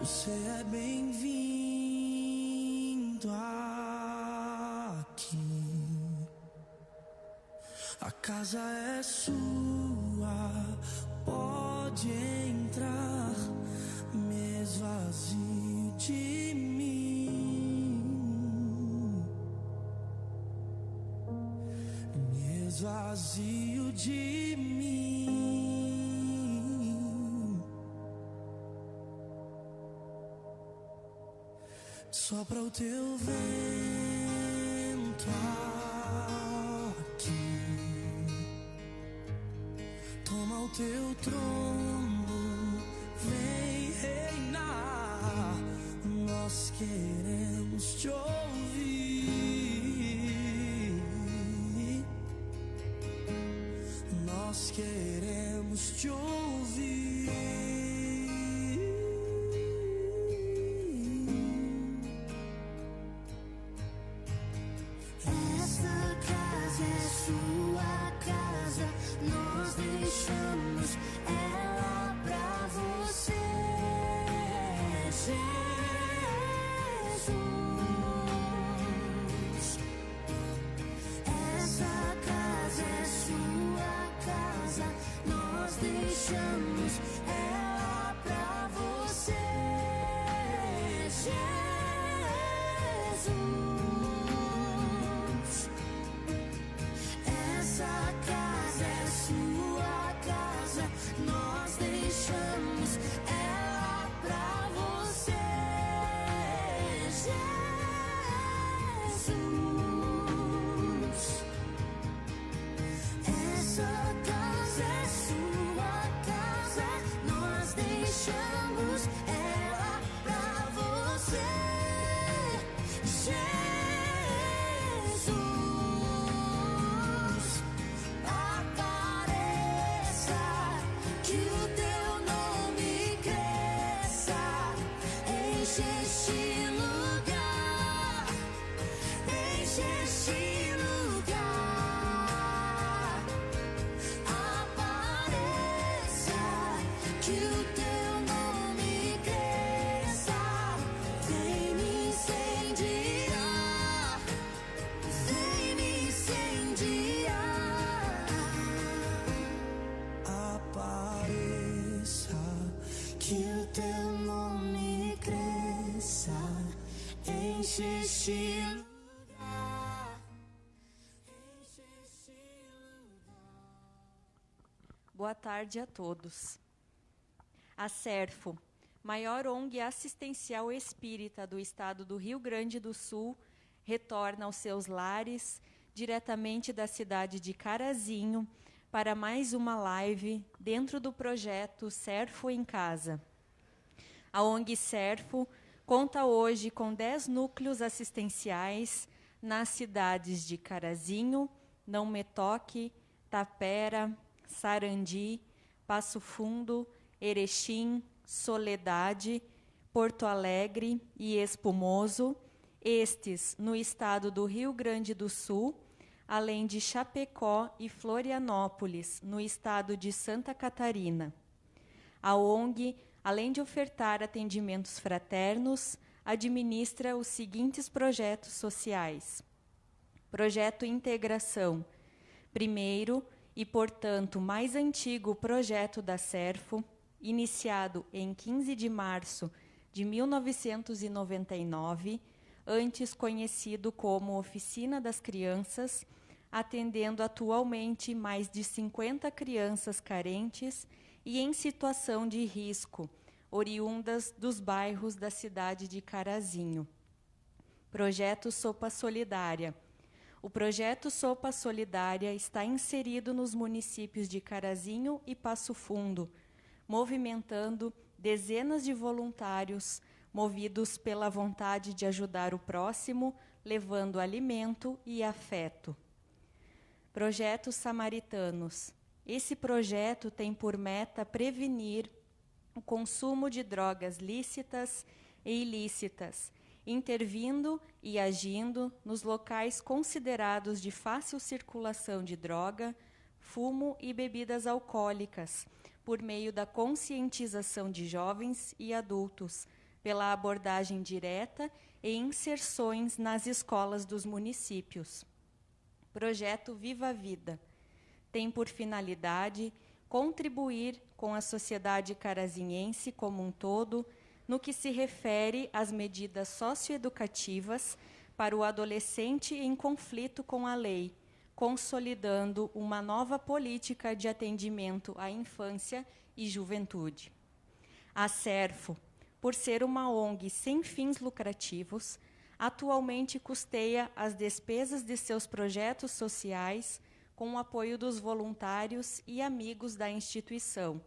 Você é bem-vindo aqui. A casa é sua, pode entrar, me esvazio de mim, me esvazio de mim. Sopra o teu vento aqui, toma o teu trono, vem reinar. Nós queremos te ouvir, nós queremos te ouvir. Esta casa é sua casa, nós deixamos ela pra você, Jesus. Essa casa é sua casa, nós deixamos ela pra você, Jesus. Essa casa é sua casa, nós deixamos ela pra você, Jesus. Essa casa é sua casa, nós deixamos ela pra você, Jesus. Apareça, que o teu nome cresça, enche este lugar, enche este lugar. Apareça, que o teu nome cresça, vem me incendiar, vem me incendiar. Apareça, que o teu nome cresça, enche este lugar, enche este lugar. Boa tarde a todos. A Serfo, maior ONG assistencial espírita do estado do Rio Grande do Sul, retorna aos seus lares, diretamente da cidade de Carazinho, para mais uma live dentro do projeto Serfo em Casa. A ONG Serfo conta hoje com 10 núcleos assistenciais nas cidades de Carazinho, Não Metoque, Tapera, Sarandi, Passo Fundo, Erechim, Soledade, Porto Alegre e Espumoso, estes no estado do Rio Grande do Sul, além de Chapecó e Florianópolis, no estado de Santa Catarina. A ONG, além de ofertar atendimentos fraternos, administra os seguintes projetos sociais. Projeto Integração, primeiro e, portanto, mais antigo projeto da Serfo, iniciado em 15 de março de 1999, antes conhecido como Oficina das Crianças, atendendo atualmente mais de 50 crianças carentes e em situação de risco, oriundas dos bairros da cidade de Carazinho. Projeto Sopa Solidária. O projeto Sopa Solidária está inserido nos municípios de Carazinho e Passo Fundo, movimentando dezenas de voluntários movidos pela vontade de ajudar o próximo, levando alimento e afeto. Projeto Samaritanos. Esse projeto tem por meta prevenir o consumo de drogas lícitas e ilícitas, intervindo e agindo nos locais considerados de fácil circulação de droga, fumo e bebidas alcoólicas, por meio da conscientização de jovens e adultos, pela abordagem direta e inserções nas escolas dos municípios. Projeto Viva a Vida tem por finalidade contribuir com a sociedade carazinhense como um todo no que se refere às medidas socioeducativas para o adolescente em conflito com a lei, consolidando uma nova política de atendimento à infância e juventude. A Serfo, por ser uma ONG sem fins lucrativos, atualmente custeia as despesas de seus projetos sociais com o apoio dos voluntários e amigos da instituição.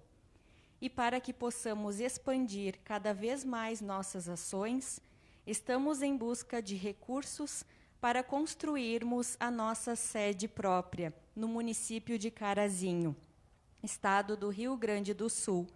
E para que possamos expandir cada vez mais nossas ações, estamos em busca de recursos para construirmos a nossa sede própria, no município de Carazinho, estado do Rio Grande do Sul.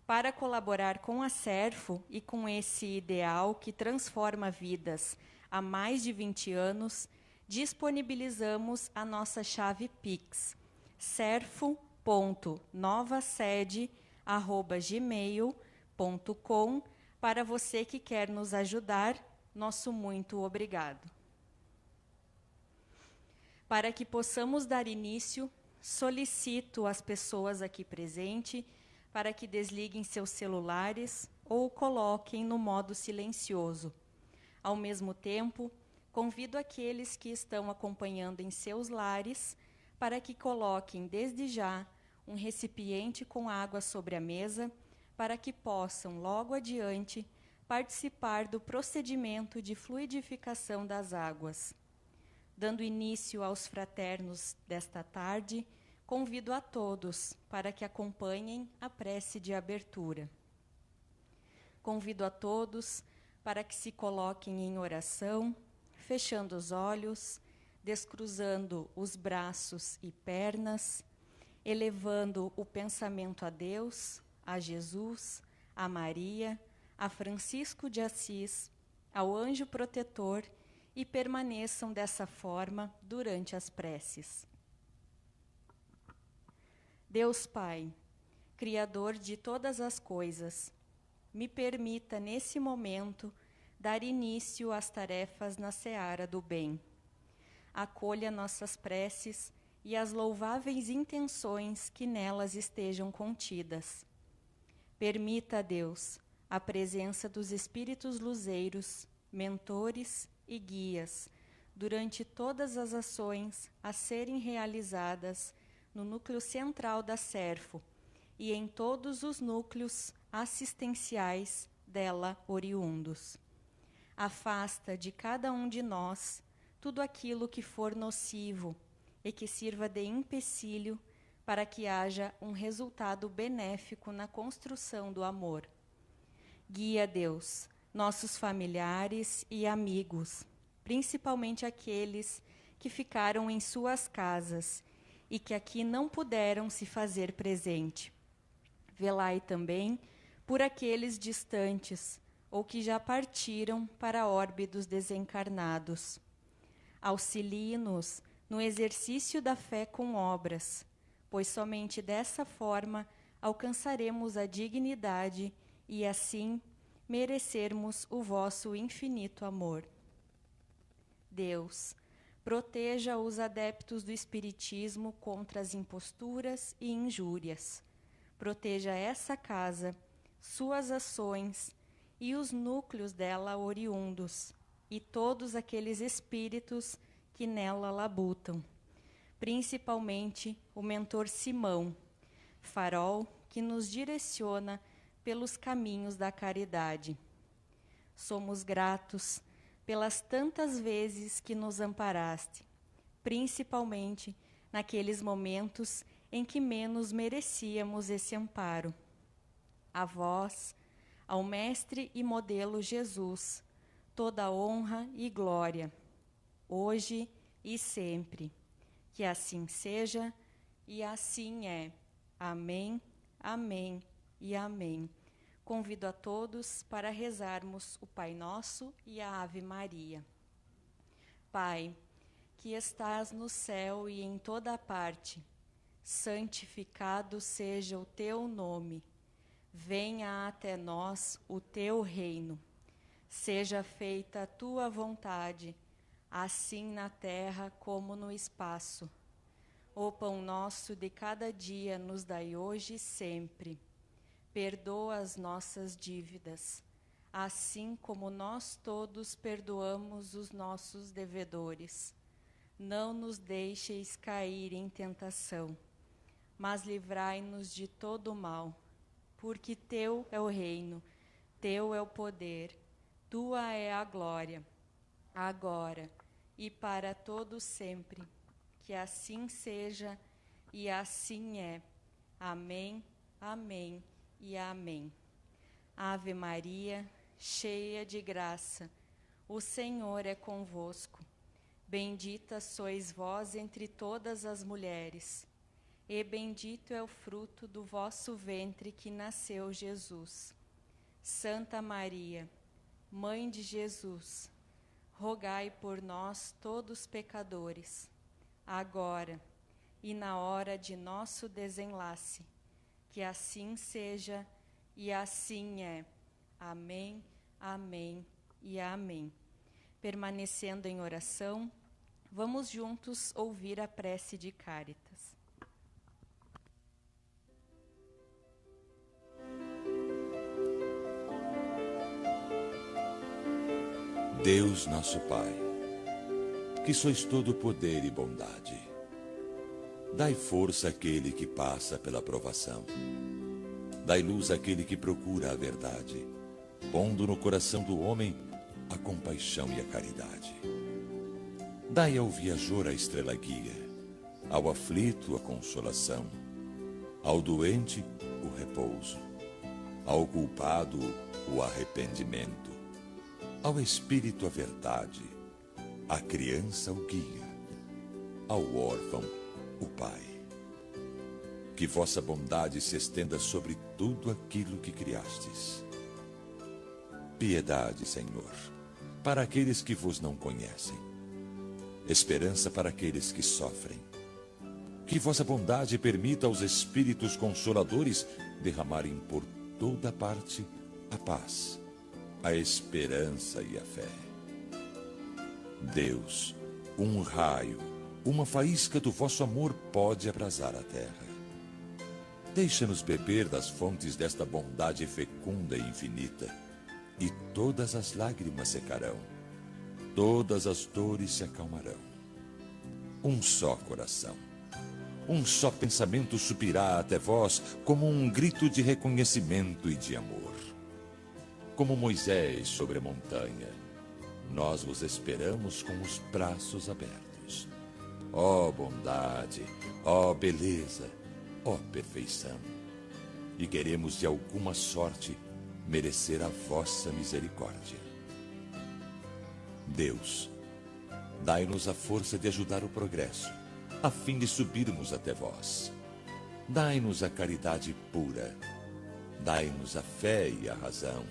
Para colaborar com a Serfo e com esse ideal que transforma vidas há mais de 20 anos, disponibilizamos a nossa chave Pix, serfo.novasede@gmail.com. Para você que quer nos ajudar, nosso muito obrigado. Para que possamos dar início, solicito às pessoas aqui presentes para que desliguem seus celulares ou coloquem no modo silencioso. Ao mesmo tempo, convido aqueles que estão acompanhando em seus lares para que coloquem desde já um recipiente com água sobre a mesa para que possam, logo adiante, participar do procedimento de fluidificação das águas. Dando início aos fraternos desta tarde, convido a todos para que acompanhem a prece de abertura. Convido a todos para que se coloquem em oração, fechando os olhos, descruzando os braços e pernas, elevando o pensamento a Deus, a Jesus, a Maria, a Francisco de Assis, ao anjo protetor e permaneçam dessa forma durante as preces. Deus Pai, Criador de todas as coisas, me permita nesse momento dar início às tarefas na seara do bem. Acolha nossas preces e as louváveis intenções que nelas estejam contidas. Permita, Deus, a presença dos espíritos luzeiros, mentores e guias durante todas as ações a serem realizadas no núcleo central da Serfo e em todos os núcleos assistenciais dela oriundos. Afasta de cada um de nós tudo aquilo que for nocivo e que sirva de empecilho para que haja um resultado benéfico na construção do amor. Guia, Deus, nossos familiares e amigos, principalmente aqueles que ficaram em suas casas e que aqui não puderam se fazer presente. Velai também por aqueles distantes ou que já partiram para a orbe dos desencarnados. Auxilie-nos no exercício da fé com obras, pois somente dessa forma alcançaremos a dignidade e assim merecermos o vosso infinito amor. Deus, proteja os adeptos do Espiritismo contra as imposturas e injúrias. Proteja essa casa, suas ações e os núcleos dela oriundos, e todos aqueles espíritos que nela labutam, principalmente o mentor Simão, farol que nos direciona pelos caminhos da caridade. Somos gratos pelas tantas vezes que nos amparaste, principalmente naqueles momentos em que menos merecíamos esse amparo. A vós, ao Mestre e Modelo Jesus, toda honra e glória, hoje e sempre. Que assim seja e assim é. Amém, amém e amém. Convido a todos para rezarmos o Pai Nosso e a Ave Maria. Pai, que estás no céu e em toda parte, santificado seja o teu nome. Venha até nós o teu reino. Seja feita a tua vontade, assim na terra como no espaço. O pão nosso de cada dia nos dai hoje e sempre. Perdoa as nossas dívidas, assim como nós todos perdoamos os nossos devedores. Não nos deixeis cair em tentação, mas livrai-nos de todo o mal. Porque teu é o reino, teu é o poder, tua é a glória, agora e para todo sempre. Que assim seja e assim é. Amém, amém e amém. Ave Maria, cheia de graça, o Senhor é convosco. Bendita sois vós entre todas as mulheres, e bendito é o fruto do vosso ventre que nasceu Jesus. Santa Maria, Mãe de Jesus, rogai por nós todos pecadores, agora e na hora de nosso desenlace. Que assim seja e assim é. Amém, amém e amém. Permanecendo em oração, vamos juntos ouvir a prece de Cáritas. Deus nosso Pai, que sois todo poder e bondade, dai força àquele que passa pela provação. Dai luz àquele que procura a verdade, pondo no coração do homem a compaixão e a caridade. Dai ao viajor a estrela guia, ao aflito a consolação, ao doente o repouso, ao culpado o arrependimento, ao espírito a verdade, à criança o guia, ao órfão o Pai. Que vossa bondade se estenda sobre tudo aquilo que criastes. Piedade, Senhor, para aqueles que vos não conhecem. Esperança para aqueles que sofrem. Que vossa bondade permita aos espíritos consoladores derramarem por toda parte a paz, a esperança e a fé. Deus, um raio, uma faísca do vosso amor pode abrasar a terra. Deixa-nos beber das fontes desta bondade fecunda e infinita, e todas as lágrimas secarão, todas as dores se acalmarão. Um só coração, um só pensamento subirá até vós como um grito de reconhecimento e de amor. Como Moisés sobre a montanha, nós vos esperamos com os braços abertos. Ó bondade, ó beleza, ó perfeição. E queremos de alguma sorte merecer a vossa misericórdia. Deus, dai-nos a força de ajudar o progresso, a fim de subirmos até vós. Dai-nos a caridade pura, dai-nos a fé e a razão.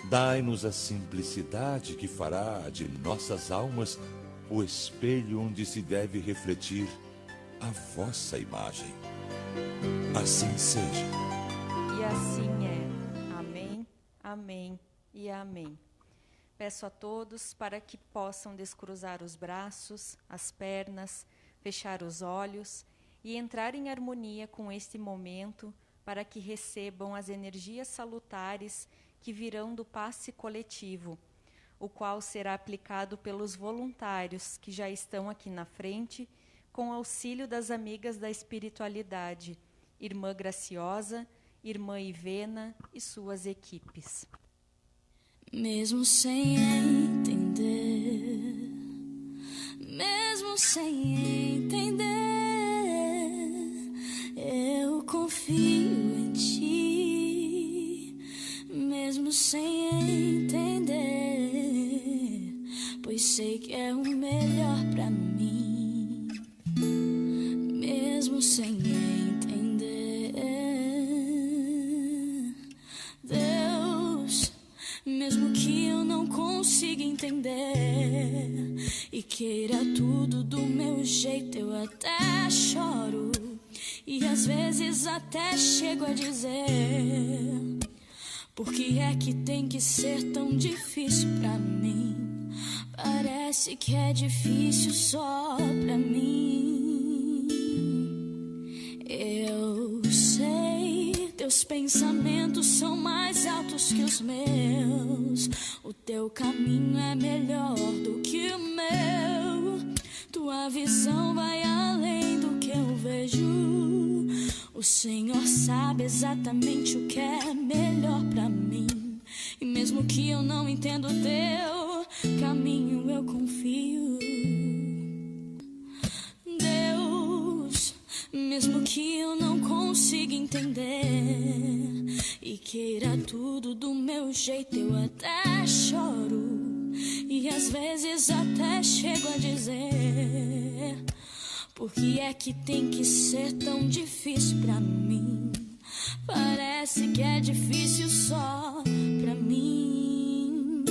Dai-nos a simplicidade que fará de nossas almas o espelho onde se deve refletir a vossa imagem. Assim seja. E assim é. Amém, amém e amém. Peço a todos para que possam descruzar os braços, as pernas, fechar os olhos e entrar em harmonia com este momento para que recebam as energias salutares que virão do passe coletivo, o qual será aplicado pelos voluntários que já estão aqui na frente, com auxílio das amigas da espiritualidade, Irmã Graciosa, Irmã Ivena e suas equipes. Mesmo sem entender, mesmo sem entender, eu confio em ti. Mesmo sem entender, pois sei que é o melhor pra mim. Mesmo sem entender, Deus, mesmo que eu não consiga entender e queira tudo do meu jeito, eu até choro E às vezes até chego a dizer: por que é que tem que ser tão difícil pra mim? Parece que é difícil só pra mim. Eu sei, teus pensamentos são mais altos que os meus. O teu caminho é melhor do que o meu. Tua visão vai além do que eu vejo. O Senhor sabe exatamente o que é melhor pra mim. E mesmo que eu não entenda o teu caminho, eu confio. Deus, mesmo que eu não consiga entender e queira tudo do meu jeito, eu até choro. E às vezes até chego a dizer: por que é que tem que ser tão difícil pra mim? Parece que é difícil só pra mim.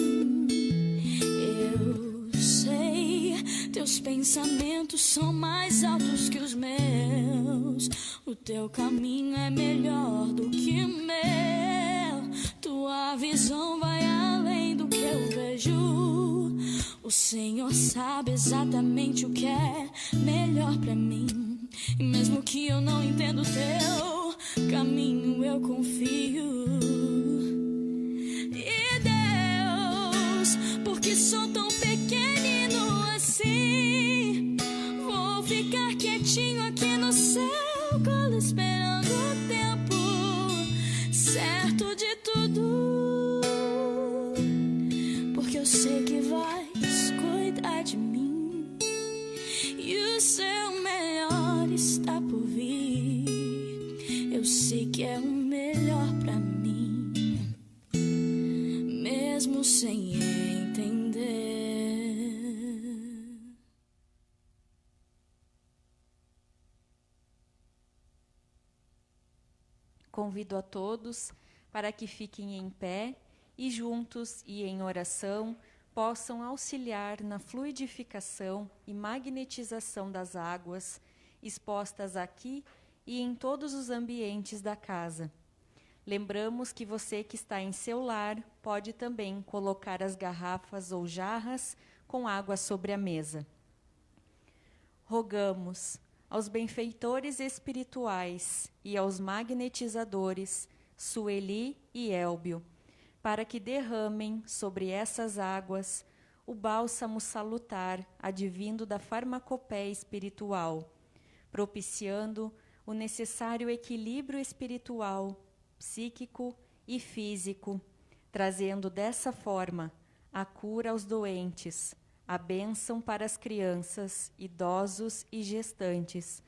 Eu sei, teus pensamentos são mais altos que os meus. O teu caminho é melhor do que o meu. Tua visão vai além do que eu vejo. O Senhor sabe exatamente o que é melhor pra mim. E mesmo que eu não entenda o teu caminho, eu confio. E Deus, porque sou tão pequenino assim, vou ficar quietinho aqui no seu colo, esperando o tempo certo de tudo. Porque eu sei que vais cuidar de mim, e o seu melhor está por vir. Eu sei que é o melhor pra mim, mesmo sem entender. Convido a todos para que fiquem em pé e juntos e em oração possam auxiliar na fluidificação e magnetização das águas expostas aqui e em todos os ambientes da casa. Lembramos que você que está em seu lar pode também colocar as garrafas ou jarras com água sobre a mesa. Rogamos aos benfeitores espirituais e aos magnetizadores Sueli e Elbio, para que derramem sobre essas águas o bálsamo salutar advindo da farmacopeia espiritual, propiciando o necessário equilíbrio espiritual, psíquico e físico, trazendo dessa forma a cura aos doentes, a bênção para as crianças, idosos e gestantes,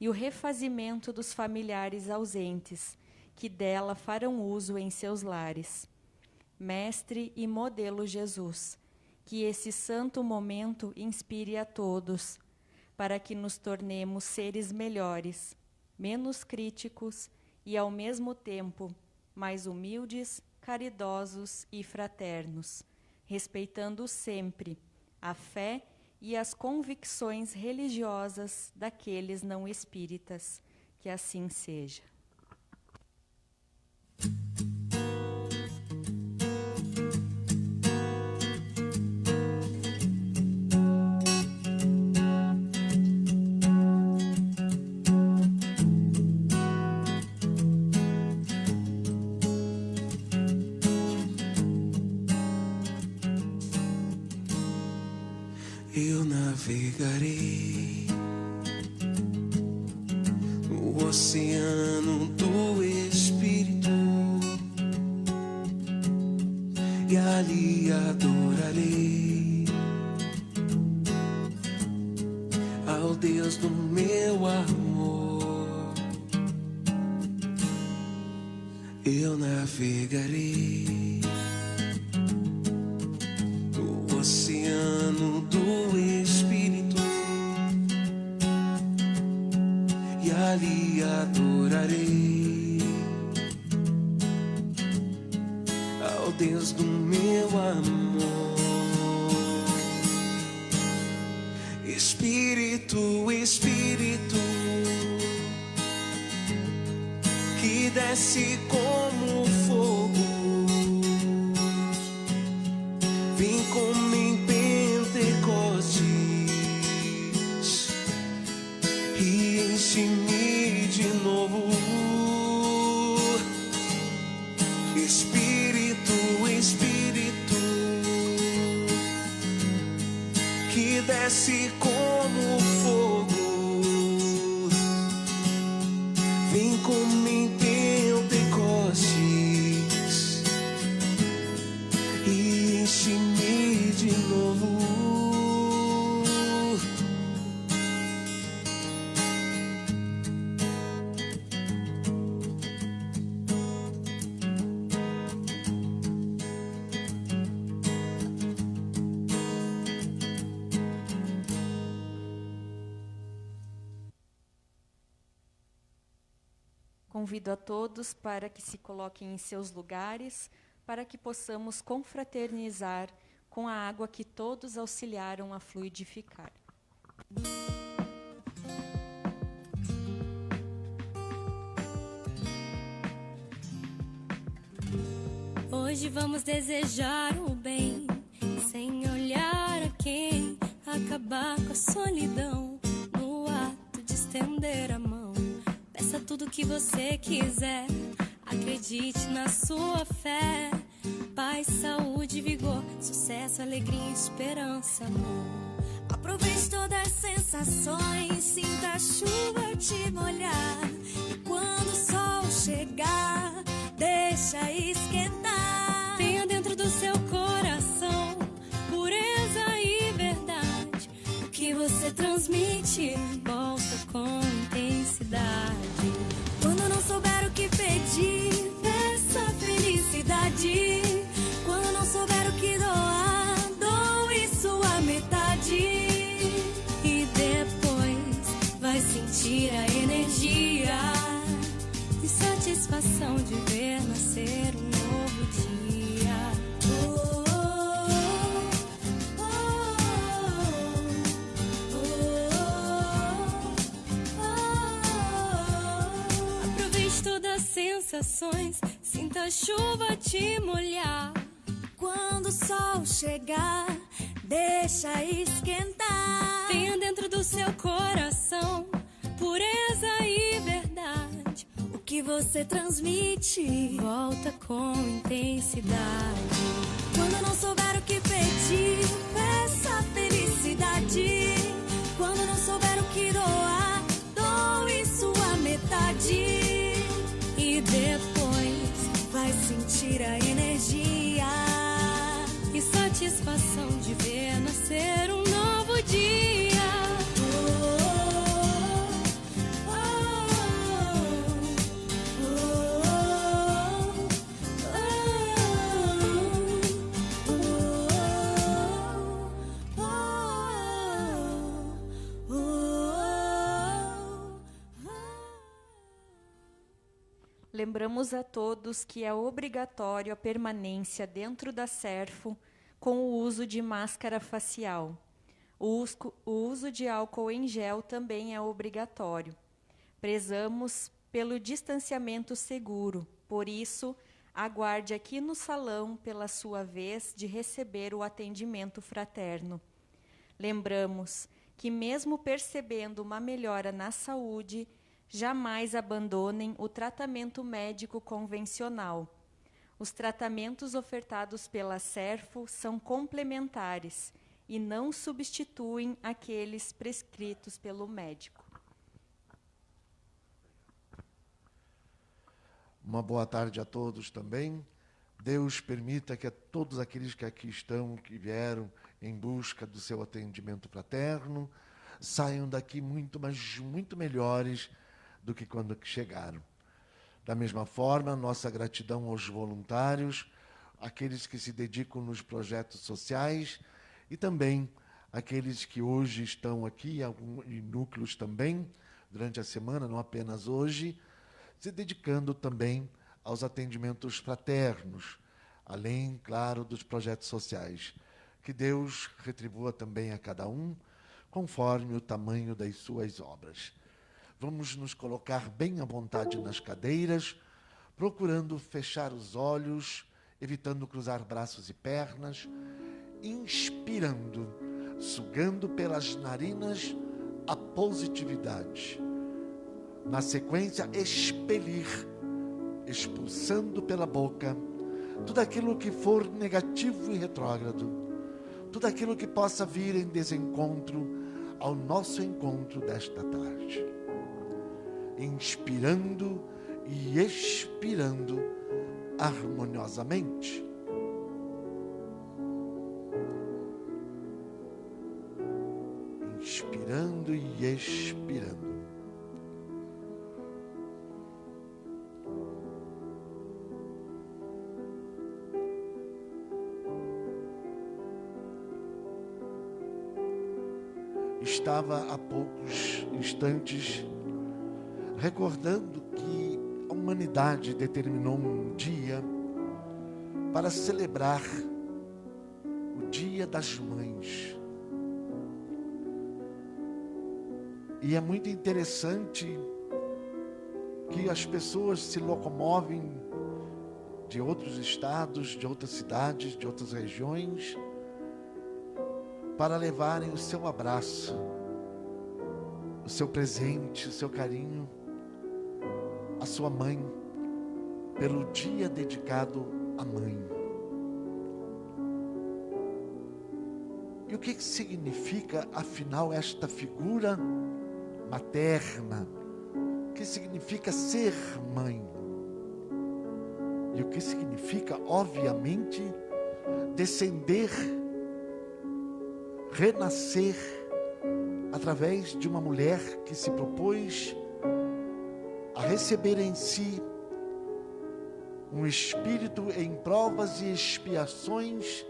e o refazimento dos familiares ausentes, que dela farão uso em seus lares. Mestre e modelo Jesus, que esse santo momento inspire a todos, para que nos tornemos seres melhores, menos críticos e, ao mesmo tempo, mais humildes, caridosos e fraternos, respeitando sempre a fé e as convicções religiosas daqueles não espíritas. Que assim seja. Eu navegarei no oceano do Espírito e ali adorarei ao Deus do meu amor. Eu navegarei no oceano do Espírito e ali adorarei ao Deus do meu amor. Espírito, Espírito, desce como fogo. Vem como em Pentecostes e enche-me de novo. Espírito, Espírito, que desce como fogo. Vem como em Pentecostes e enche-me de novo. Convido a todos para que se coloquem em seus lugares, para que possamos confraternizar com a água que todos auxiliaram a fluidificar. Hoje vamos desejar o bem, sem olhar a quem, acabar com a solidão, no ato de estender a mão. Peça tudo que você quiser, acredite na sua fé. Paz, saúde, vigor, sucesso, alegria, esperança, amor. Aproveite todas as sensações, sinta a chuva te molhar. E quando o sol chegar, deixa esquentar. Tenha dentro do seu coração pureza e verdade. O que você transmite, volta com intensidade. Quando não souber o que pedir, peça felicidade. Quando não souber o que doar, doe sua metade. E depois vai sentir a energia e satisfação de ver nascer um novo dia. Oh, oh, oh, oh. Aproveite todas as sensações, sinta a chuva te molhar. Quando o sol chegar, deixa esquentar. Tenha dentro do seu coração pureza e verdade. O que você transmite, volta com intensidade. Quando não souber o que pedir, peça felicidade. Quando não souber o que doar, doe sua metade. E depois vai sentir a energia e satisfação de ver nascer um novo dia. Lembramos a todos que é obrigatório a permanência dentro da Serfo com o uso de máscara facial. O uso de álcool em gel também é obrigatório. Prezamos pelo distanciamento seguro, por isso, aguarde aqui no salão pela sua vez de receber o atendimento fraterno. Lembramos que, mesmo percebendo uma melhora na saúde, jamais abandonem o tratamento médico convencional. Os tratamentos ofertados pela Serfo são complementares e não substituem aqueles prescritos pelo médico. Uma boa tarde a todos também. Deus permita que todos aqueles que aqui estão, que vieram em busca do seu atendimento fraterno, saiam daqui muito, mas muito melhores do que quando chegaram. Da mesma forma, nossa gratidão aos voluntários, aqueles que se dedicam nos projetos sociais e também aqueles que hoje estão aqui, em núcleos também, durante a semana, não apenas hoje, se dedicando também aos atendimentos fraternos, além, claro, dos projetos sociais. Que Deus retribua também a cada um, conforme o tamanho das suas obras. Vamos nos colocar bem à vontade nas cadeiras, procurando fechar os olhos, evitando cruzar braços e pernas, inspirando, sugando pelas narinas a positividade. Na sequência, expelir, expulsando pela boca tudo aquilo que for negativo e retrógrado, tudo aquilo que possa vir em desencontro ao nosso encontro desta tarde. Inspirando e expirando harmoniosamente. Inspirando e expirando. Estava há poucos instantes recordando que a humanidade determinou um dia para celebrar o Dia das Mães. E é muito interessante que as pessoas se locomovem de outros estados, de outras cidades, de outras regiões, para levarem o seu abraço, o seu presente, o seu carinho, a sua mãe, pelo dia dedicado à mãe. E o que significa, afinal, esta figura materna? O que significa ser mãe? E o que significa, obviamente, descender, renascer, através de uma mulher que se propôs a receber em si um espírito em provas e expiações,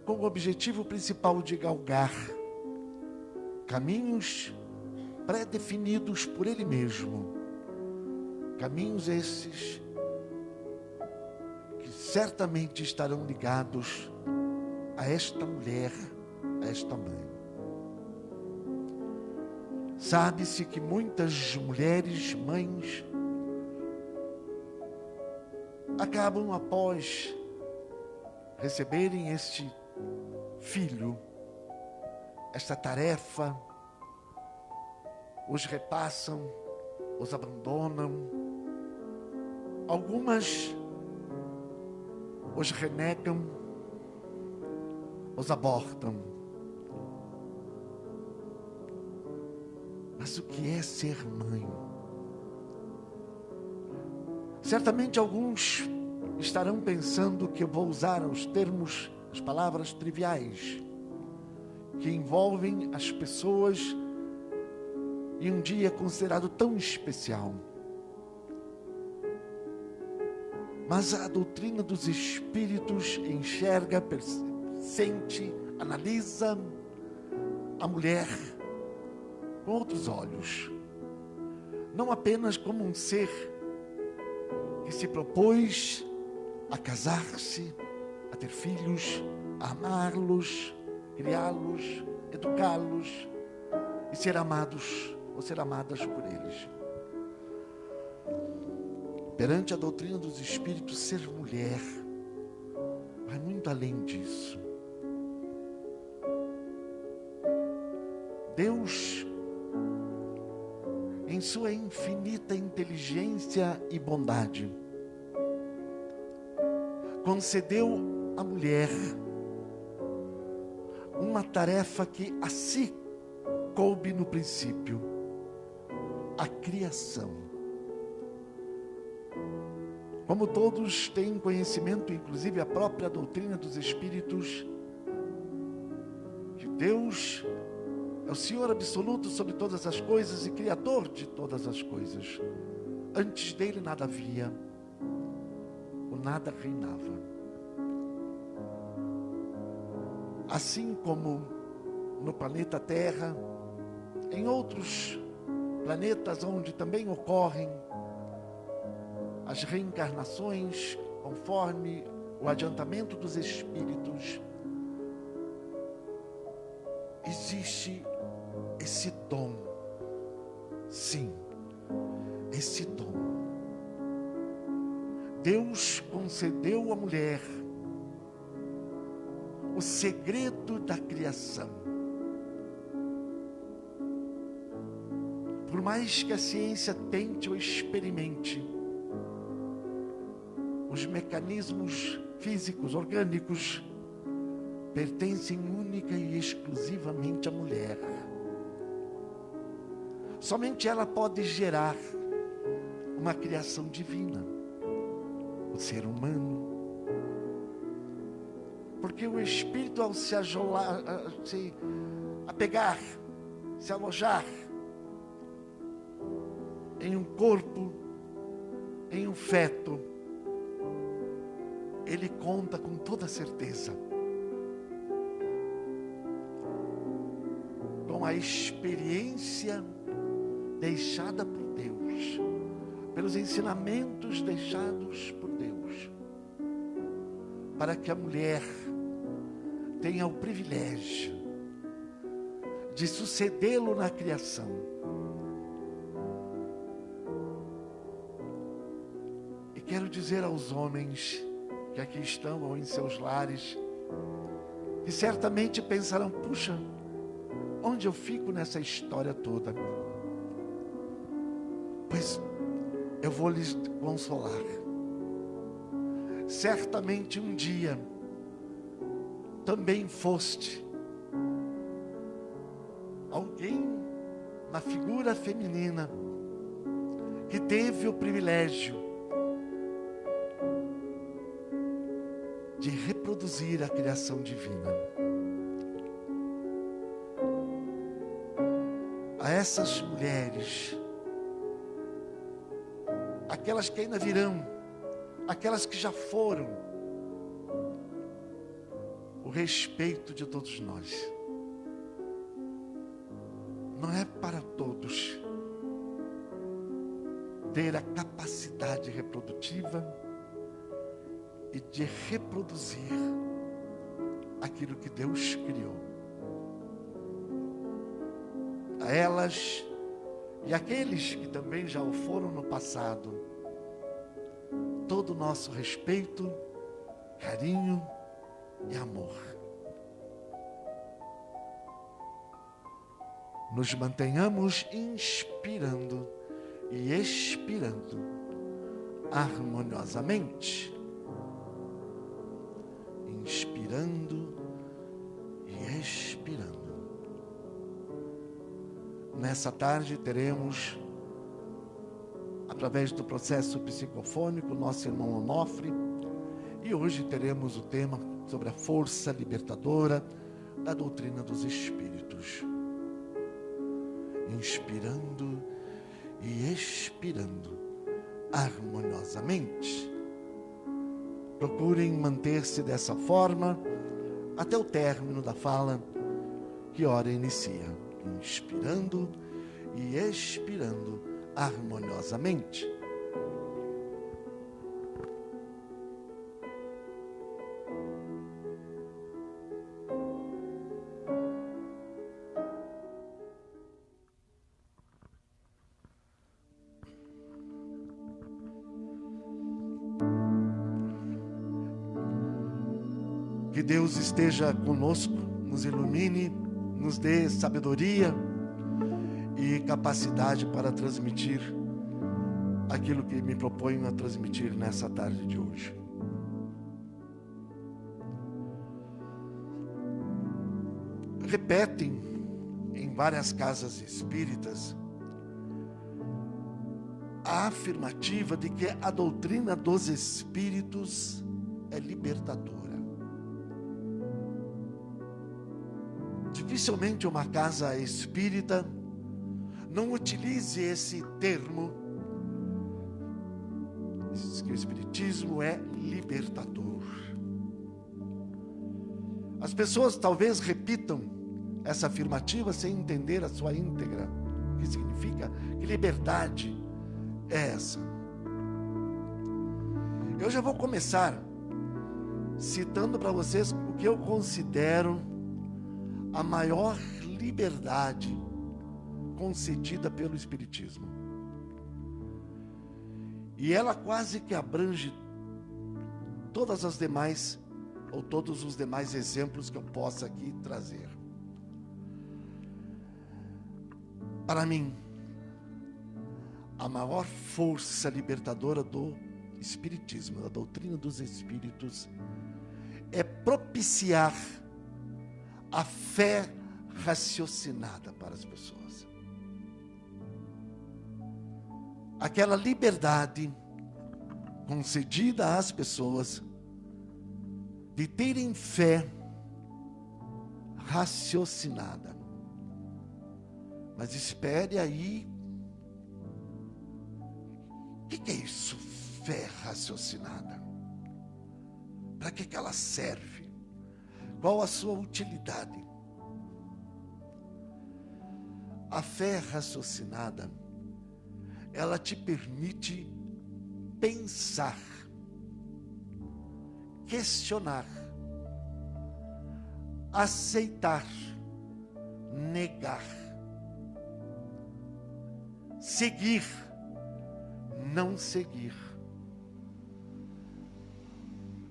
com o objetivo principal de galgar caminhos pré-definidos por Ele mesmo. Caminhos esses que certamente estarão ligados a esta mulher, a esta mãe. Sabe-se que muitas mulheres, mães, acabam após receberem este filho, esta tarefa, os repassam, os abandonam. Algumas os renegam, os abortam. Mas o que é ser mãe? Certamente alguns estarão pensando que eu vou usar os termos, as palavras triviais, que envolvem as pessoas em um dia considerado tão especial. Mas a doutrina dos espíritos enxerga, sente, analisa a mulher com outros olhos. Não apenas como um ser que se propôs a casar-se, a ter filhos, a amá-los, criá-los, educá-los e ser amados ou ser amadas por eles. Perante a doutrina dos espíritos, ser mulher vai muito além disso. Deus, em sua infinita inteligência e bondade, concedeu à mulher uma tarefa que a si coube no princípio: a criação. Como todos têm conhecimento, inclusive a própria doutrina dos espíritos, que Deus é o Senhor absoluto sobre todas as coisas e Criador de todas as coisas. Antes dele nada havia, o nada reinava. Assim como no planeta Terra, em outros planetas onde também ocorrem as reencarnações, conforme o adiantamento dos espíritos, existe esse dom, sim, esse dom. Deus concedeu à mulher o segredo da criação. Por mais que a ciência tente ou experimente, os mecanismos físicos, orgânicos, pertencem única e exclusivamente à mulher. Somente ela pode gerar uma criação divina, o ser humano. Porque o espírito, ao se apegar, se alojar em um corpo, em um feto, ele conta com toda certeza com a experiência deixada por Deus, pelos ensinamentos deixados por Deus, para que a mulher tenha o privilégio de sucedê-lo na criação. E quero dizer aos homens que aqui estão ou em seus lares, que certamente pensarão: puxa, onde eu fico nessa história toda? Pois eu vou lhes consolar. Certamente um dia também foste alguém na figura feminina que teve o privilégio de reproduzir a criação divina. A essas mulheres, aquelas que ainda virão, aquelas que já foram, o respeito de todos nós. Não é para todos ter a capacidade reprodutiva e de reproduzir aquilo que Deus criou. A elas e aqueles que também já o foram no passado, todo o nosso respeito, carinho e amor. Nos mantenhamos inspirando e expirando harmoniosamente. Inspirando e expirando. Nessa tarde teremos, através do processo psicofônico, nosso irmão Onofre, e hoje teremos o tema sobre a força libertadora da doutrina dos espíritos. Inspirando e expirando harmoniosamente. Procurem manter-se dessa forma até o término da fala, que ora inicia. Inspirando e expirando harmoniosamente. Que Deus esteja conosco, nos ilumine, nos dê sabedoria e capacidade para transmitir aquilo que me proponho a transmitir nessa tarde de hoje. Repetem em várias casas espíritas a afirmativa de que a doutrina dos espíritos é libertadora. Dificilmente uma casa espírita não utilize esse termo, diz que o espiritismo é libertador. As pessoas talvez repitam essa afirmativa sem entender a sua íntegra. O que significa? Que liberdade é essa? Eu já vou começar citando para vocês o que eu considero a maior liberdade concedida pelo Espiritismo. E ela quase que abrange todas as demais, ou todos os demais exemplos que eu possa aqui trazer. Para mim, a maior força libertadora do Espiritismo, da doutrina dos Espíritos, é propiciar a fé raciocinada para as pessoas. Aquela liberdade concedida às pessoas de terem fé raciocinada. Mas espere aí. O que é isso, fé raciocinada? Para que ela serve? Qual a sua utilidade? A fé raciocinada, ela te permite pensar, questionar, aceitar, negar, seguir, não seguir.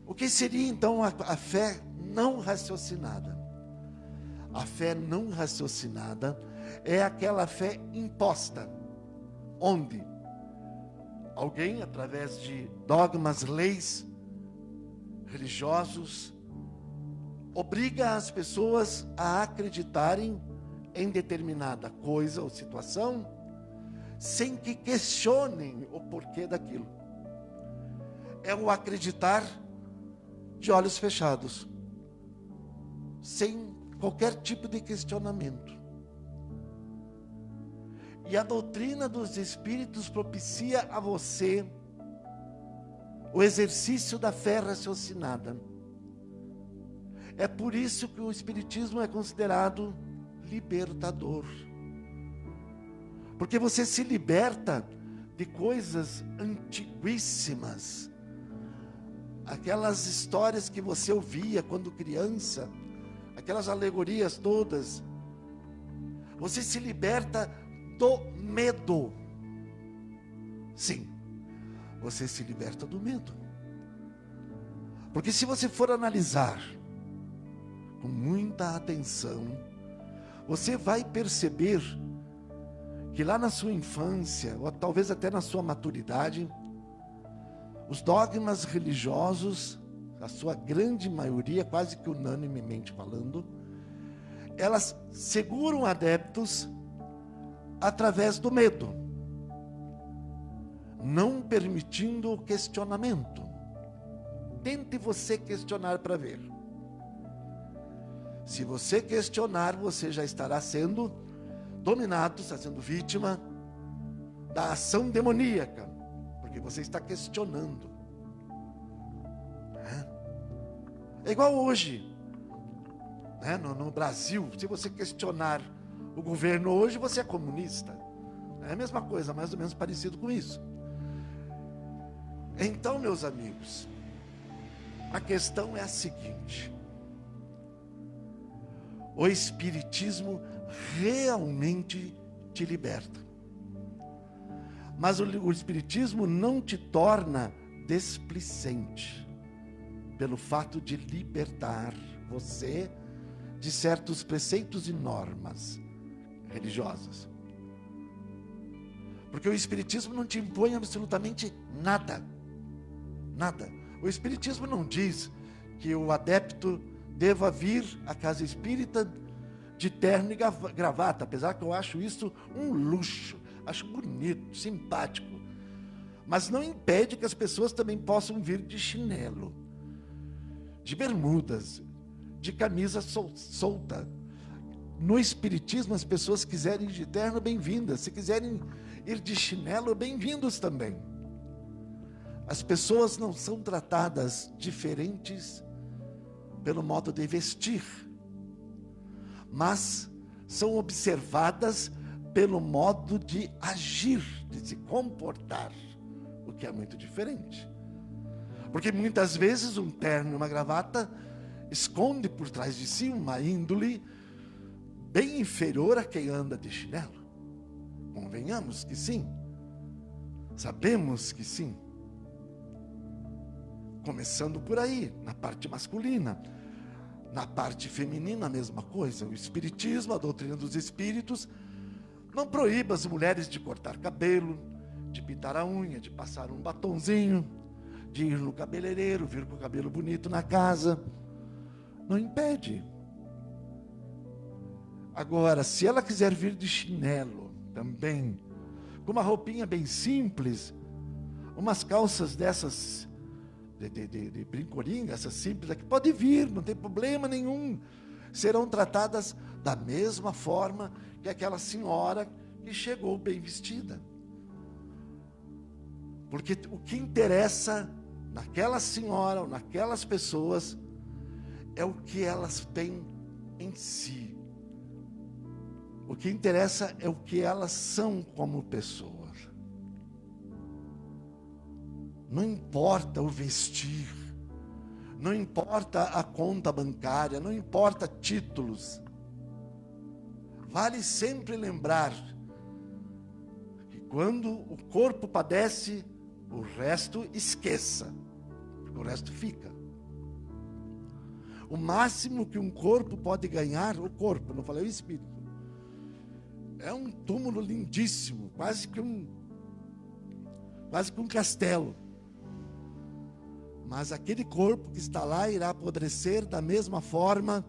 O que seria então a fé não raciocinada? A fé não raciocinada é aquela fé imposta, onde alguém, através de dogmas, leis religiosos, obriga as pessoas a acreditarem em determinada coisa ou situação, sem que questionem o porquê daquilo. É o acreditar de olhos fechados, sem qualquer tipo de questionamento. E a doutrina dos Espíritos propicia a você o exercício da fé raciocinada. É por isso que o Espiritismo é considerado libertador. Porque você se liberta de coisas antiguíssimas. Aquelas histórias que você ouvia quando criança, aquelas alegorias todas. Você se liberta do medo. Sim, você se liberta do medo. Porque se você for analisar com muita atenção, você vai perceber que lá na sua infância, ou talvez até na sua maturidade, os dogmas religiosos, a sua grande maioria, quase que unanimemente falando, elas seguram adeptos através do medo, não permitindo o questionamento. Tente você questionar para ver. Se você questionar, você já estará sendo dominado, está sendo vítima da ação demoníaca, porque você está questionando. É igual hoje, no Brasil, se você questionar o governo hoje, você é comunista. É a mesma coisa, mais ou menos parecido com isso. Então, meus amigos, a questão é a seguinte: o Espiritismo realmente te liberta. Mas o Espiritismo não te torna displicente, pelo fato de libertar você de certos preceitos e normas religiosas. Porque o Espiritismo não te impõe absolutamente nada. Nada. O Espiritismo não diz que o adepto deva vir à casa espírita de terno e gravata, apesar que eu acho isso um luxo, acho bonito, simpático. Mas não impede que as pessoas também possam vir de chinelo, de bermudas, de camisa solta. No Espiritismo, as pessoas quiserem ir de terno, bem-vindas. Se quiserem ir de chinelo, bem-vindos também. As pessoas não são tratadas diferentes pelo modo de vestir, mas são observadas pelo modo de agir, de se comportar, o que é muito diferente. Porque muitas vezes um terno e uma gravata esconde por trás de si uma índole bem inferior a quem anda de chinelo. Convenhamos que sim. Sabemos que sim. Começando por aí, na parte masculina. Na parte feminina, a mesma coisa. O espiritismo, a doutrina dos espíritos, não proíbe as mulheres de cortar cabelo, de pintar a unha, de passar um batonzinho, de ir no cabeleireiro, vir com o cabelo bonito na casa. Não impede. Agora, se ela quiser vir de chinelo também, com uma roupinha bem simples, umas calças dessas de brincoringa, essas simples aqui, pode vir, não tem problema nenhum. Serão tratadas da mesma forma que aquela senhora que chegou bem vestida. Porque o que interessa naquela senhora ou naquelas pessoas é o que elas têm em si. O que interessa é o que elas são como pessoas. Não importa o vestir, não importa a conta bancária, não importa títulos. Vale sempre lembrar que quando o corpo padece, o resto esqueça, porque o resto fica. O máximo que um corpo pode ganhar, o corpo, não falei o espírito, é um túmulo lindíssimo, quase que um castelo. Mas aquele corpo que está lá irá apodrecer da mesma forma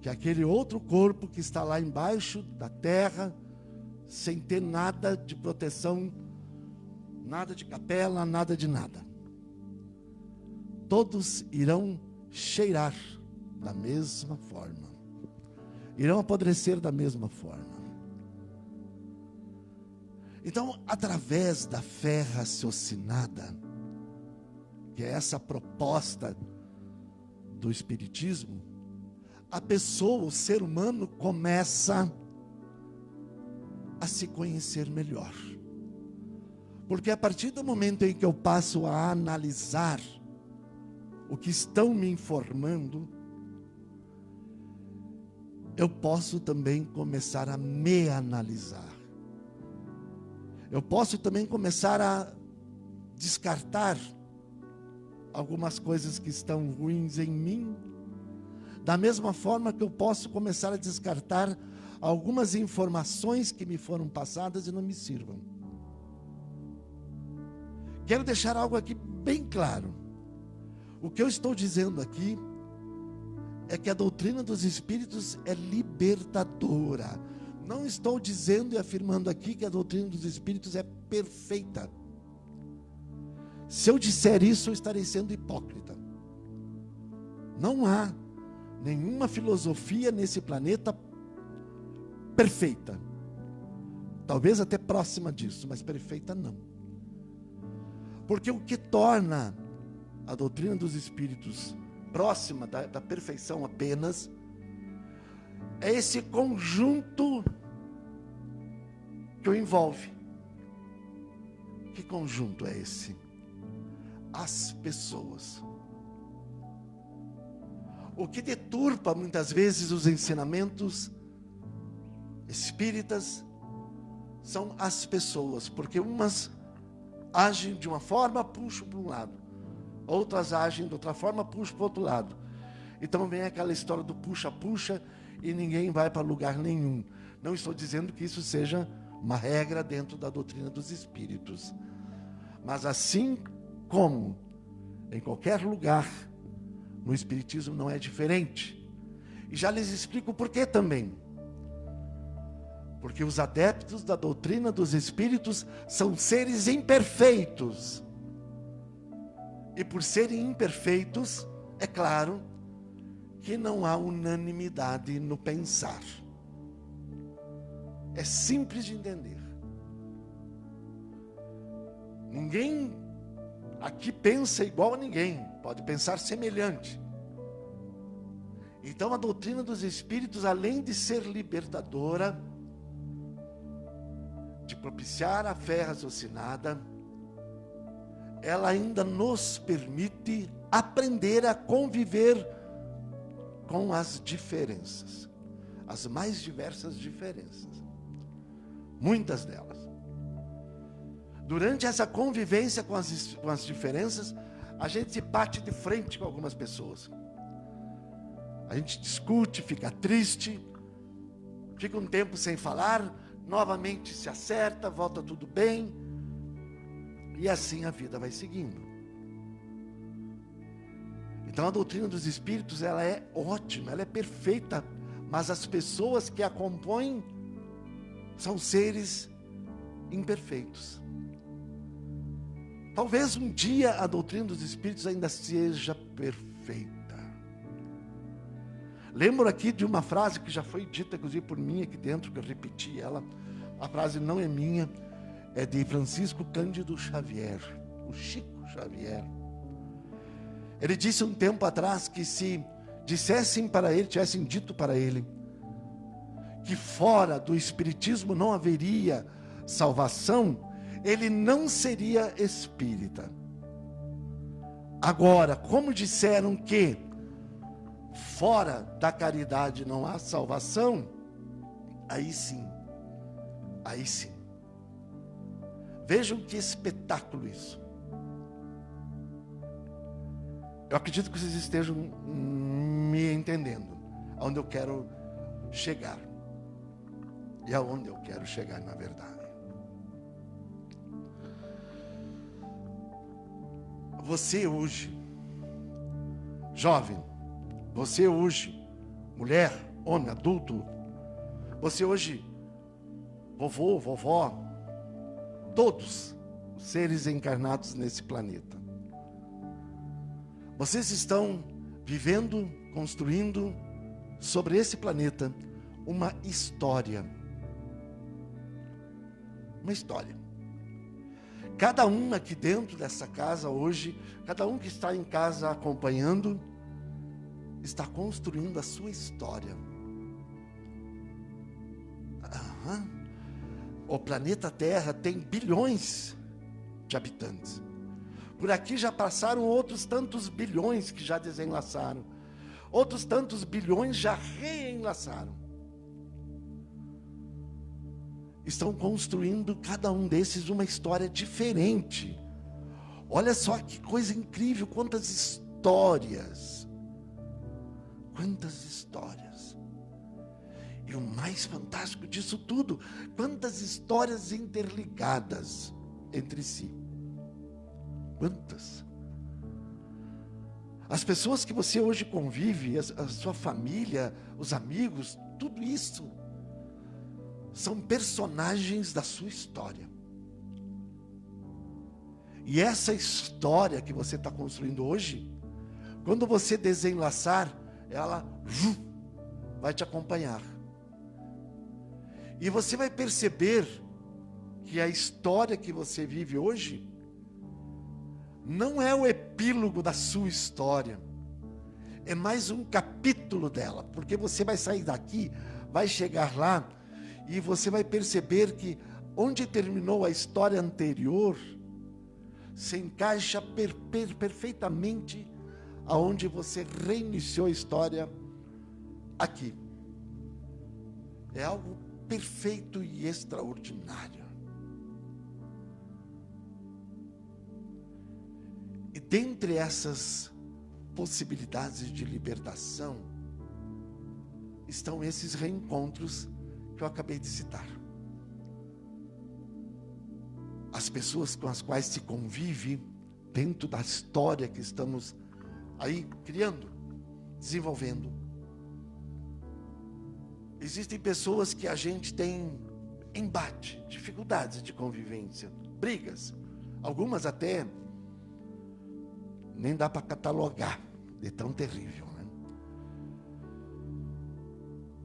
que aquele outro corpo que está lá embaixo da terra, sem ter nada de proteção, nada de capela, nada de nada. Todos irão cheirar da mesma forma, irão apodrecer da mesma forma. Então, através da fé raciocinada, que é essa proposta do Espiritismo, a pessoa, o ser humano, começa a se conhecer melhor. Porque a partir do momento em que eu passo a analisar o que estão me informando, eu posso também começar a me analisar. Eu posso também começar a descartar algumas coisas que estão ruins em mim, da mesma forma que eu posso começar a descartar algumas informações que me foram passadas e não me sirvam. Quero deixar algo aqui bem claro. O que eu estou dizendo aqui é que a doutrina dos espíritos é libertadora. Não estou dizendo e afirmando aqui que a doutrina dos espíritos é perfeita. Se eu disser isso, eu estarei sendo hipócrita. Não há nenhuma filosofia nesse planeta perfeita. Talvez até próxima disso, mas perfeita não. Porque o que torna a doutrina dos espíritos próxima da perfeição apenas é esse conjunto que o envolve. Que conjunto é esse? As pessoas. O que deturpa muitas vezes os ensinamentos espíritas são as pessoas, porque umas agem de uma forma, puxam para um lado, outras agem de outra forma, puxam para o outro lado. Então vem aquela história do puxa-puxa e ninguém vai para lugar nenhum. Não estou dizendo que isso seja uma regra dentro da doutrina dos espíritos, mas assim como em qualquer lugar, no espiritismo não é diferente. E já lhes explico por que também. Porque os adeptos da doutrina dos espíritos são seres imperfeitos. E por serem imperfeitos, é claro que não há unanimidade no pensar. É simples de entender. Ninguém aqui pensa igual a ninguém, pode pensar semelhante. Então a doutrina dos espíritos, além de ser libertadora, de propiciar a fé raciocinada, ela ainda nos permite aprender a conviver com as diferenças, as mais diversas diferenças, muitas delas. durante essa convivência com as diferenças, a gente bate de frente com algumas pessoas. A gente discute, fica triste, fica um tempo sem falar, novamente se acerta, volta tudo bem, e assim a vida vai seguindo. Então a doutrina dos Espíritos, ela é ótima, ela é perfeita, mas as pessoas que a compõem são seres imperfeitos. Talvez um dia a doutrina dos Espíritos ainda seja perfeita. Lembro aqui de uma frase que já foi dita, inclusive por mim aqui dentro, que eu repeti ela. A frase não é minha, é de Francisco Cândido Xavier, o Chico Xavier. Ele disse um tempo atrás que se dissessem para ele, tivessem dito para ele, que fora do Espiritismo não haveria salvação, ele não seria espírita. Agora, como disseram que fora da caridade não há salvação, aí sim. Vejam que espetáculo isso. Eu acredito que vocês estejam me entendendo, aonde eu quero chegar. E aonde eu quero chegar, na verdade. Você hoje, jovem, você hoje, mulher, homem, adulto, você hoje, vovô, vovó, todos os seres encarnados nesse planeta, vocês estão vivendo, construindo sobre esse planeta uma história. Uma história. Cada um aqui dentro dessa casa hoje, cada um que está em casa acompanhando, está construindo a sua história. O planeta Terra tem bilhões de habitantes. Por aqui já passaram outros tantos bilhões que já desenlaçaram. Outros tantos bilhões já reenlaçaram. Estão construindo cada um desses uma história diferente. Olha só que coisa incrível, quantas histórias. Quantas histórias. E o mais fantástico disso tudo, quantas histórias interligadas entre si. Quantas? As pessoas que você hoje convive, a sua família, os amigos, tudo isso são personagens da sua história. E essa história que você está construindo hoje, quando você desenlaçar, ela vai te acompanhar. E você vai perceber que a história que você vive hoje não é o epílogo da sua história, é mais um capítulo dela, porque você vai sair daqui, vai chegar lá, e você vai perceber que onde terminou a história anterior, se encaixa perfeitamente aonde você reiniciou a história aqui. É algo perfeito e extraordinário. E dentre essas possibilidades de libertação, estão esses reencontros que eu acabei de citar. As pessoas com as quais se convive dentro da história que estamos aí criando, desenvolvendo. Existem pessoas que a gente tem embate, dificuldades de convivência, brigas, algumas até nem dá para catalogar, é tão terrível, né?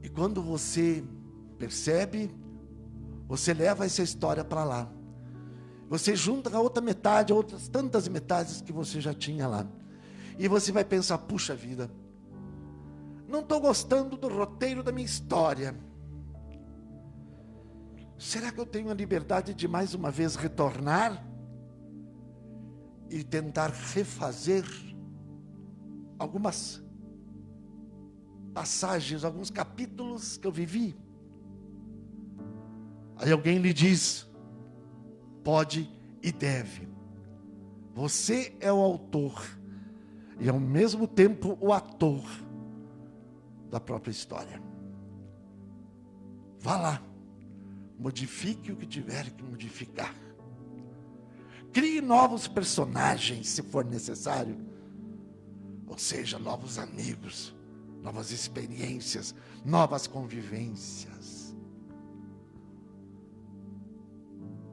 E quando você percebe, você leva essa história para lá. Você junta a outra metade, outras tantas metades que você já tinha lá. E você vai pensar, puxa vida, não estou gostando do roteiro da minha história. Será que eu tenho a liberdade de mais uma vez retornar e tentar refazer algumas passagens, alguns capítulos que eu vivi? Aí alguém lhe diz, pode e deve. Você é o autor e ao mesmo tempo o ator da própria história. Vá lá, modifique o que tiver que modificar. Crie novos personagens, se for necessário. Ou seja, novos amigos, novas experiências, novas convivências.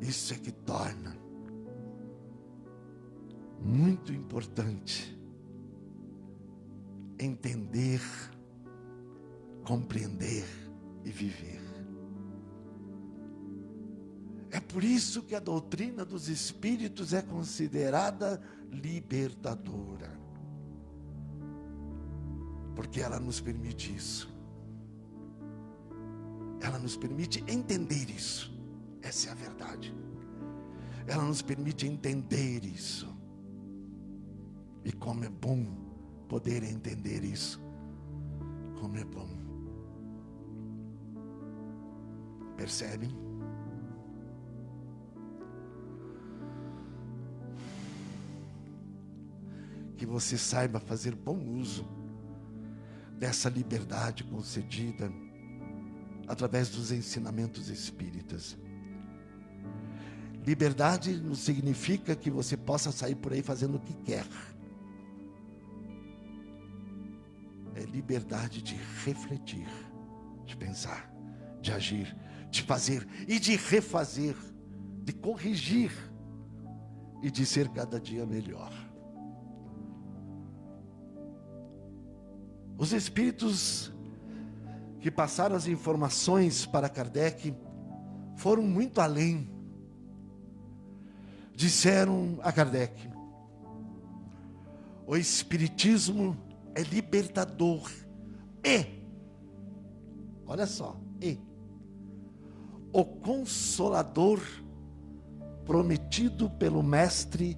Isso é que torna muito importante entender, compreender e viver. É por isso que a doutrina dos espíritos é considerada libertadora. Porque ela nos permite isso. Ela nos permite entender isso. Essa é a verdade. Ela nos permite entender isso. E como é bom poder entender isso. Como é bom. Percebem? Que você saiba fazer bom uso dessa liberdade concedida através dos ensinamentos espíritas. Liberdade não significa que você possa sair por aí fazendo o que quer. É liberdade de refletir, de pensar, de agir, de fazer e de refazer, de corrigir e de ser cada dia melhor. Os espíritos que passaram as informações para Kardec foram muito além. Disseram a Kardec: o espiritismo é libertador e, olha só, e o consolador prometido pelo Mestre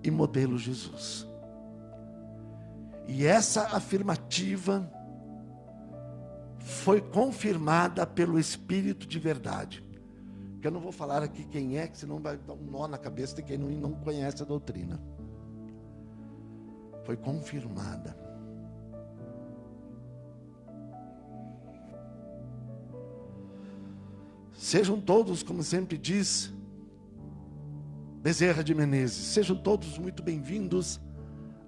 e modelo Jesus. E essa afirmativa foi confirmada pelo Espírito de verdade. Que eu não vou falar aqui quem é, que senão vai dar um nó na cabeça de quem não conhece a doutrina. Foi confirmada. Sejam todos, como sempre diz Bezerra de Menezes, sejam todos muito bem-vindos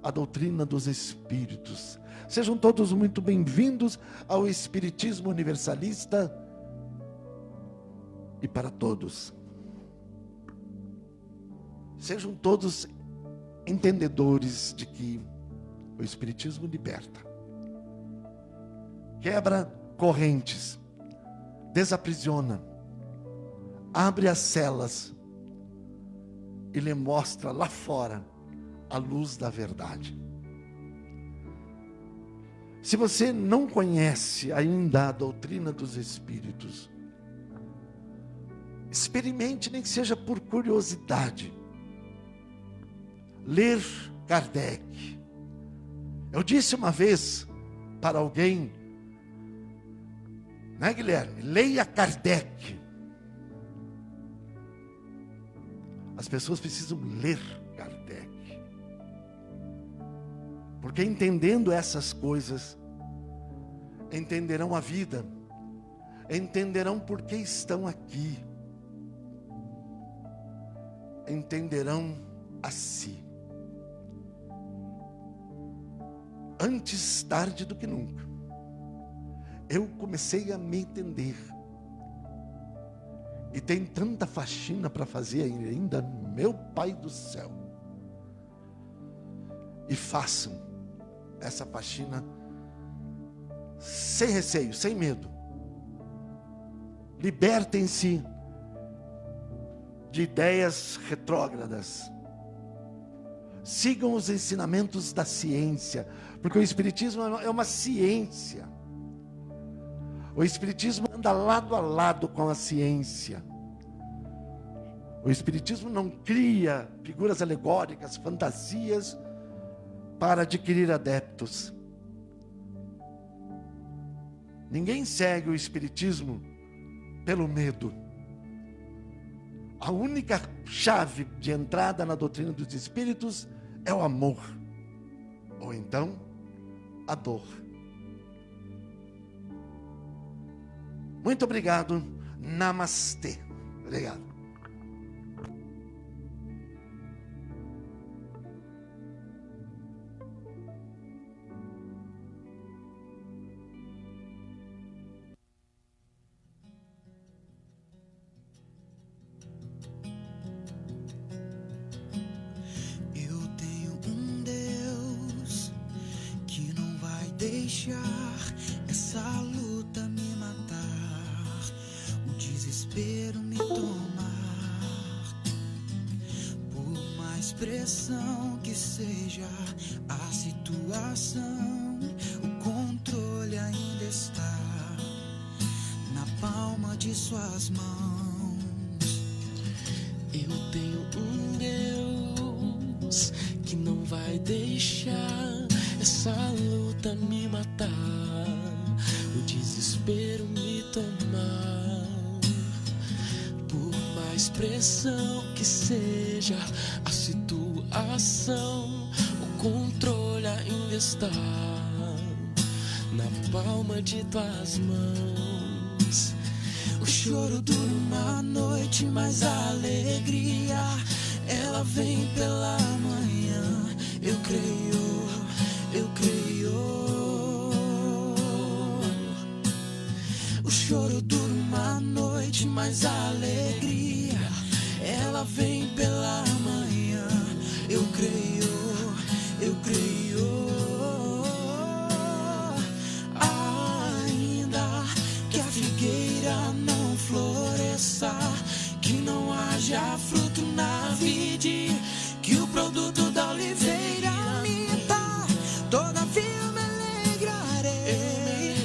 à doutrina dos Espíritos. Sejam todos muito bem-vindos ao Espiritismo Universalista. E para todos, sejam todos entendedores de que o Espiritismo liberta, quebra correntes, desaprisiona, abre as celas e lhe mostra lá fora a luz da verdade. Se você não conhece ainda a doutrina dos Espíritos, experimente, nem que seja por curiosidade, ler Kardec. Eu disse uma vez para alguém, né, Guilherme? Leia Kardec. As pessoas precisam ler Kardec. Porque entendendo essas coisas, entenderão a vida, entenderão por que estão aqui, entenderão a si. Antes tarde do que nunca, eu comecei a me entender. E tem tanta faxina para fazer ainda, meu Pai do céu. E façam essa faxina sem receio, sem medo. Libertem-se de ideias retrógradas. Sigam os ensinamentos da ciência, porque o Espiritismo é uma ciência. O Espiritismo anda lado a lado com a ciência. O Espiritismo não cria figuras alegóricas, fantasias para adquirir adeptos. Ninguém segue o Espiritismo pelo medo. A única chave de entrada na doutrina dos espíritos é o amor, ou então a dor. Muito obrigado. Namastê. Obrigado. Eu tenho um Deus que não vai deixar essa luta me matar, o desespero me tomar. Por mais pressão que seja a situação, o controle ainda está na palma de suas mãos. Eu tenho um Deus que não vai deixar essa luta me matar, o desespero me tomar. Por mais pressão que seja a situação, o controle ainda está na palma de tuas mãos. O choro dura uma noite, mas a alegria ela vem pela manhã. Eu creio, eu creio. O choro dura uma noite, mas a alegria ela vem pela manhã. Eu creio, eu creio. Ainda que a figueira não floresça, que não haja fruto na vide, que o produto da oliveira minta, todavia eu me alegrarei,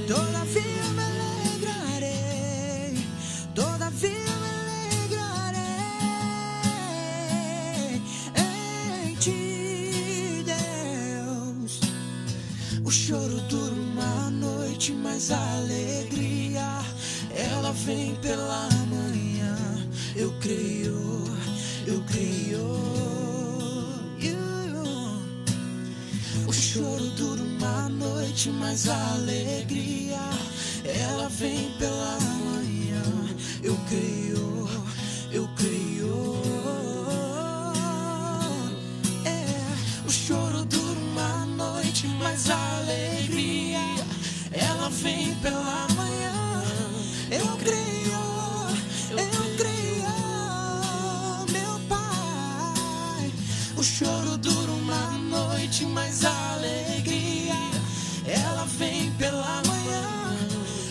todavia eu me alegrarei, todavia eu me alegrarei em ti, Deus. O choro dura uma noite, mas a alegria ela vem pela manhã. Eu creio, eu creio. O choro dura uma noite, mas a alegria ela vem pela manhã. Eu creio, eu creio. O choro dura uma noite, mas a alegria ela vem pela manhã. Eu creio, eu creio, meu Pai. O choro dura uma noite, mas a alegria ela vem pela manhã.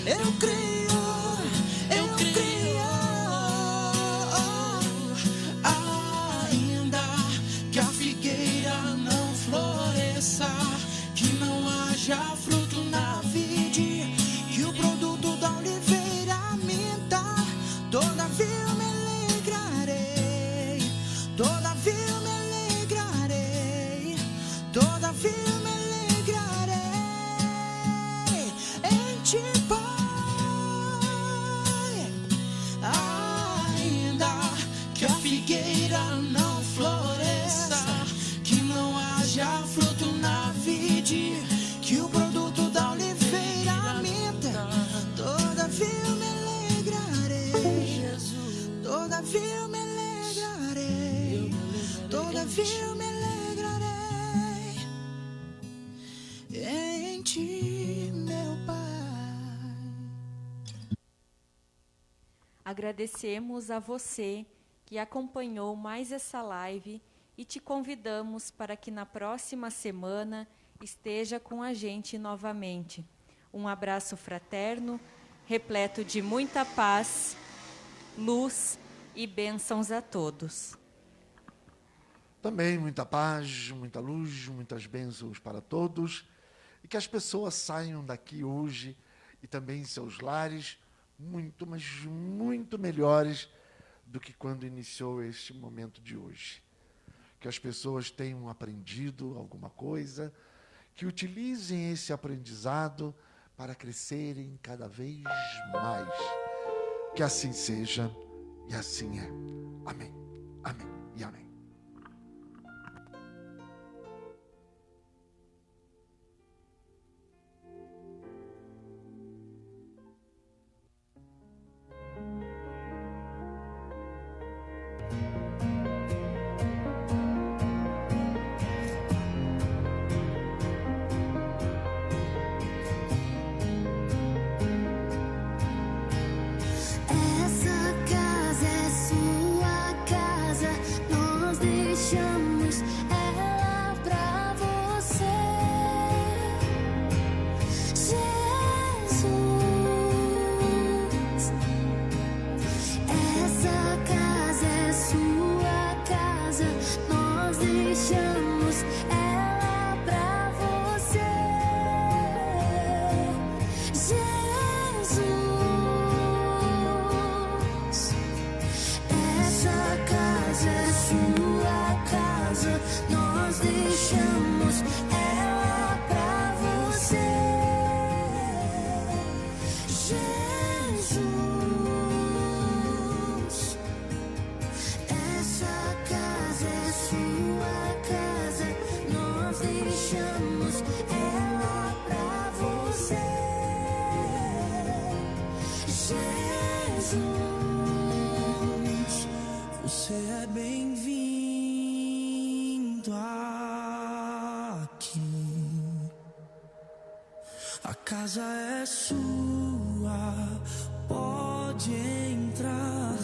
Eu creio, eu creio. Ainda que a figueira não floresça, que não haja fruto na vide, que o produto da oliveira minta, todavia eu me alegrarei, todavia eu me alegrarei, todavia eu me alegrarei em ti, Pai. Ainda que a figueira não floresça, que não haja fruto na vide, que o produto da oliveira minta, todavia eu me alegrarei, todavia eu me alegrarei, todavia eu me alegrarei em ti, meu Pai. Agradecemos a você que acompanhou mais essa live e te convidamos para que na próxima semana esteja com a gente novamente. Um abraço fraterno, repleto de muita paz, luz e bênçãos a todos. Também muita paz, muita luz, muitas bênçãos para todos. E que as pessoas saiam daqui hoje e também em seus lares muito, mas muito melhores do que quando iniciou este momento de hoje. Que as pessoas tenham aprendido alguma coisa, que utilizem esse aprendizado para crescerem cada vez mais. Que assim seja E assim é. Amém. Amém e amém. Essa casa é sua casa, nós deixamos ela pra você, Jesus. Essa casa é sua casa, nós deixamos ela pra você, Jesus. Essa casa é sua casa, nós deixamos ela pra você, Jesus. Essa casa é sua casa, nós deixamos ela pra você, Jesus. Você é bem-vindo aqui. A casa é sua, pode entrar.